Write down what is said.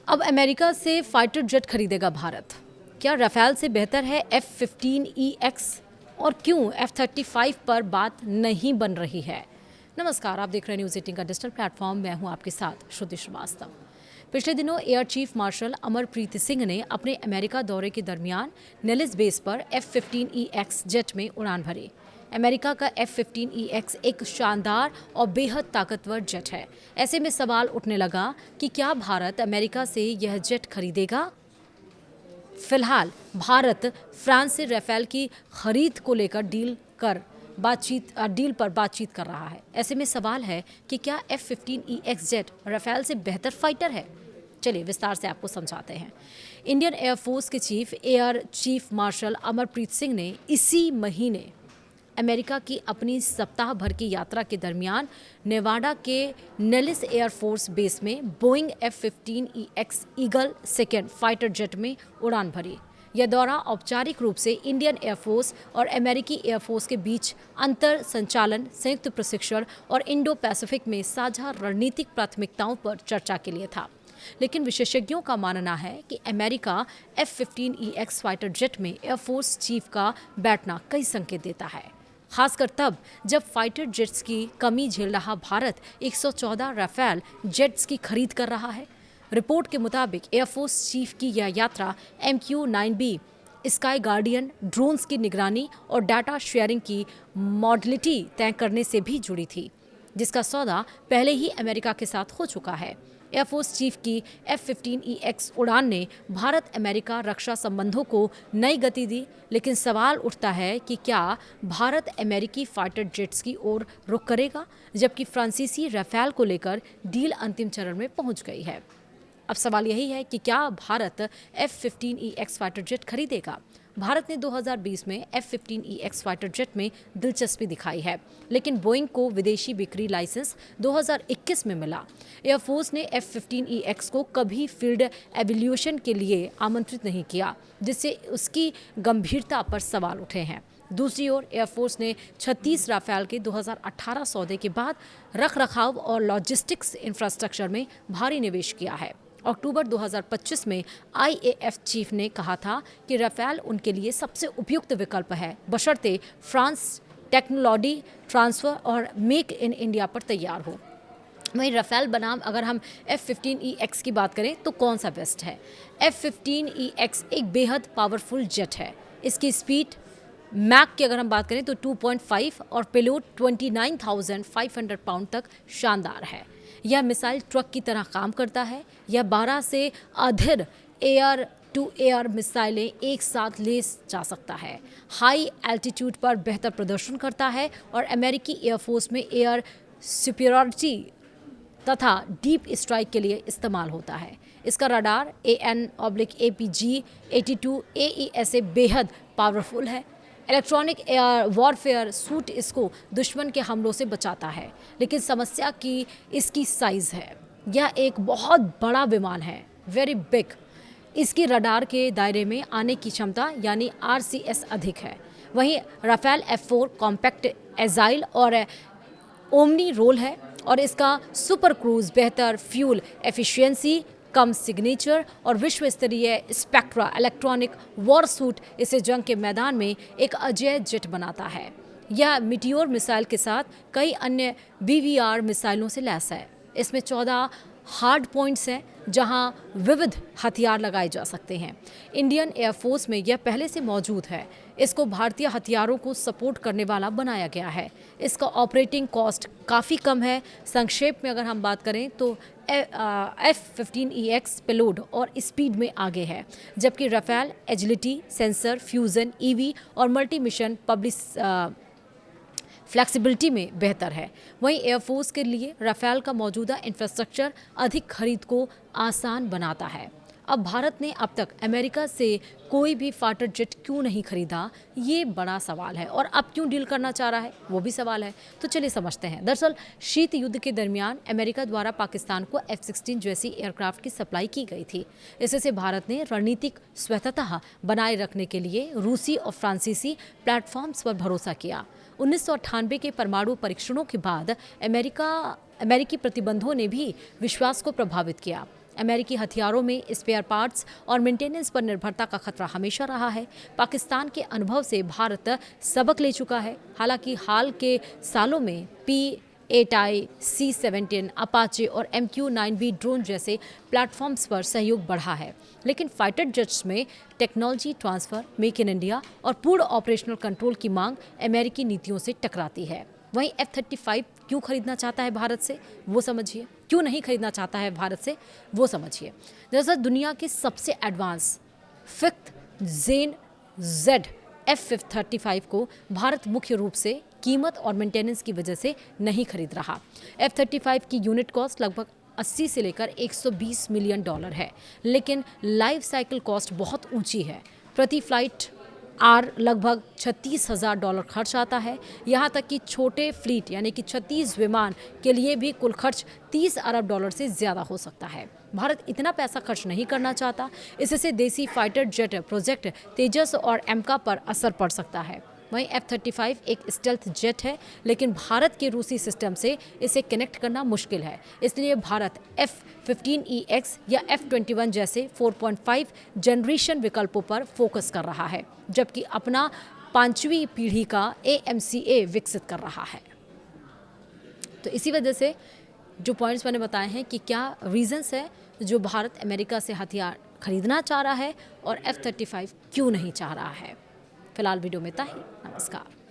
अब अमेरिका से fighter jet खरीदेगा भारत। क्या राफेल से बेहतर है F-15EX? और क्यों F-35 पर बात नहीं बन रही है? नमस्कार, आप देख रहे हैं न्यूज़ 18 का डिजिटल प्लेटफॉर्म। मैं हूं आपके साथ श्रुति श्रीवास्तव। पिछले दिनों air chief marshal Amarpreet Singh ने अपने अमेरिका दौरे के दरमियान नेलिस बेस पर F-15EX जेट में उड़ान भरी। अमेरिका का F-15EX एक शानदार और बेहद ताकतवर जेट है। ऐसे में सवाल उठने लगा कि क्या भारत अमेरिका से यह जेट खरीदेगा? फिलहाल भारत फ्रांस से राफेल की खरीद को लेकर डील पर बातचीत कर रहा है। ऐसे में सवाल है कि क्या F-15EX जेट राफेल से बेहतर फाइटर है? चलिए विस्तार से आपको समझाते हैं। इंडियन एयरफोर्स के air chief marshal Amarpreet Singh ने इसी महीने अमेरिका की अपनी सप्ताह भर की यात्रा के दरमियान नेवाडा के नेलिस एयरफोर्स बेस में Boeing F-15EX eagle second fighter jet में उड़ान भरी। यह दौरा औपचारिक रूप से इंडियन एयरफोर्स और अमेरिकी एयरफोर्स के बीच अंतर संचालन, संयुक्त प्रशिक्षण और इंडो पैसिफिक में साझा रणनीतिक प्राथमिकताओं पर चर्चा के लिए था। लेकिन विशेषज्ञों का मानना है कि अमेरिका F-15EX फाइटर जेट में एयरफोर्स चीफ का बैठना कई संकेत देता है, खासकर तब जब फाइटर जेट्स की कमी झेल रहा भारत 114 राफेल जेट्स की खरीद कर रहा है। रिपोर्ट के मुताबिक एयरफोर्स चीफ की यह यात्रा MQ-9B स्काई गार्डियन ड्रोन्स की निगरानी और डाटा शेयरिंग की मॉडलिटी तय करने से भी जुड़ी थी, जिसका सौदा पहले ही अमेरिका के साथ हो चुका है। एयरफोर्स चीफ की F-15EX उड़ान ने भारत अमेरिका रक्षा संबंधों को नई गति दी, लेकिन सवाल उठता है कि क्या भारत अमेरिकी फाइटर जेट्स की ओर रुख करेगा, जबकि फ्रांसीसी राफेल को लेकर डील अंतिम चरण में पहुंच गई है। अब सवाल यही है कि क्या भारत F-15EX फाइटर जेट खरीदेगा? भारत ने 2020 में F-15EX फाइटर जेट में दिलचस्पी दिखाई है, लेकिन बोइंग को विदेशी बिक्री लाइसेंस 2021 में मिला। एयरफोर्स ने F-15EX को कभी फील्ड एवोल्यूशन के लिए आमंत्रित नहीं किया, जिससे उसकी गंभीरता पर सवाल उठे हैं। दूसरी ओर एयरफोर्स ने 36 राफेल के 2018 सौदे के बाद रखरखाव और लॉजिस्टिक्स इंफ्रास्ट्रक्चर में भारी निवेश किया है। अक्टूबर 2025 में IAF चीफ ने कहा था कि राफेल उनके लिए सबसे उपयुक्त विकल्प है, बशर्ते फ्रांस टेक्नोलॉजी ट्रांसफर और मेक इन इंडिया पर तैयार हो। वहीं राफेल बनाम अगर हम F-15EX की बात करें तो कौन सा बेस्ट है? F-15EX एक बेहद पावरफुल जेट है। इसकी स्पीड मैक की अगर हम बात करें तो 2.5 और पेलोड 29,500 पाउंड तक शानदार है। यह मिसाइल ट्रक की तरह काम करता है। यह 12 से अधिक एयर टू एयर मिसाइलें एक साथ ले जा सकता है, हाई एल्टीट्यूड पर बेहतर प्रदर्शन करता है और अमेरिकी एयरफोर्स में एयर सुपीरियरिटी तथा डीप स्ट्राइक के लिए इस्तेमाल होता है। इसका रडार AN/APG 82 AESA बेहद पावरफुल है। इलेक्ट्रॉनिक एयर वॉरफेयर सूट इसको दुश्मन के हमलों से बचाता है, लेकिन समस्या की इसकी साइज़ है। यह एक बहुत बड़ा विमान है, वेरी बिग। इसकी रडार के दायरे में आने की क्षमता यानी RCS अधिक है। वहीं राफेल F-4 कॉम्पैक्ट, एजाइल और ओमनी रोल है और इसका सुपर क्रूज, बेहतर फ्यूल एफिशिएंसी, कम सिग्नेचर और विश्व स्तरीय स्पेक्ट्रा इलेक्ट्रॉनिक वॉर सूट इसे जंग के मैदान में एक अजेय जेट बनाता है। यह मिटियोर मिसाइल के साथ कई अन्य BVR मिसाइलों से लैस है। इसमें 14 हार्ड पॉइंट्स हैं जहां विविध हथियार लगाए जा सकते हैं। इंडियन एयरफोर्स में यह पहले से मौजूद है। इसको भारतीय हथियारों को सपोर्ट करने वाला बनाया गया है। इसका ऑपरेटिंग कॉस्ट काफ़ी कम है। संक्षेप में अगर हम बात करें तो F-15EX पेलोड और स्पीड में आगे है, जबकि Rafale agility, sensor, fusion, EV और मल्टी मिशन फ्लेक्सिबिलिटी में बेहतर है। वहीं एयरफोर्स के लिए राफेल का मौजूदा इंफ्रास्ट्रक्चर अधिक खरीद को आसान बनाता है। अब भारत ने अब तक अमेरिका से कोई भी फाइटर जेट क्यों नहीं खरीदा, ये बड़ा सवाल है। और अब क्यों डील करना चाह रहा है, वो भी सवाल है। तो चलिए समझते हैं। दरअसल शीत युद्ध के दरमियान अमेरिका द्वारा पाकिस्तान को F-16 जैसी एयरक्राफ्ट की सप्लाई की गई थी। इससे भारत ने रणनीतिक स्वतंत्रता बनाए रखने के लिए रूसी और फ्रांसीसी प्लेटफॉर्म्स पर भरोसा किया। 1998 के परमाणु परीक्षणों के बाद अमेरिकी प्रतिबंधों ने भी विश्वास को प्रभावित किया। अमेरिकी हथियारों में स्पेयर पार्ट्स और मेंटेनेंस पर निर्भरता का खतरा हमेशा रहा है। पाकिस्तान के अनुभव से भारत सबक ले चुका है। हालांकि हाल के सालों में P-8I, C-17, अपाचे और MQ-9B ड्रोन जैसे प्लेटफॉर्म्स पर सहयोग बढ़ा है, लेकिन फाइटर जेट्स में technology transfer, make in India और पूर्ण ऑपरेशनल कंट्रोल की मांग अमेरिकी नीतियों से टकराती है। वहीं F-35 क्यों खरीदना चाहता है भारत से, वो समझिए। क्यों नहीं खरीदना चाहता है भारत से, वो समझिए। दरअसल दुनिया के सबसे एडवांस 5th जेन जेड F-35 को भारत मुख्य रूप से कीमत और मेंटेनेंस की वजह से नहीं खरीद रहा। F-35 की यूनिट कॉस्ट लगभग 80 से लेकर $120 मिलियन है, लेकिन लाइफ साइकिल कॉस्ट बहुत ऊंची है। प्रति फ्लाइट लगभग $36,000 खर्च आता है। यहाँ तक कि छोटे फ्लीट यानी कि 36 विमान के लिए भी कुल खर्च $30 अरब से ज़्यादा हो सकता है। भारत इतना पैसा खर्च नहीं करना चाहता। इससे देसी फाइटर जेट प्रोजेक्ट तेजस और एमका पर असर पड़ सकता है। वहीं F-35 एक स्टेल्थ जेट है, लेकिन भारत के रूसी सिस्टम से इसे कनेक्ट करना मुश्किल है। इसलिए भारत F-15EX या F-21 जैसे 4.5 जनरेशन विकल्पों पर फोकस कर रहा है, जबकि अपना 5वीं पीढ़ी का AMCA विकसित कर रहा है। तो इसी वजह से जो पॉइंट्स मैंने बताए हैं कि क्या रीजंस है जो भारत अमेरिका से हथियार खरीदना चाह रहा है और F-35 क्यों नहीं चाह रहा है। फिलहाल वीडियो में इतना ही। नमस्कार।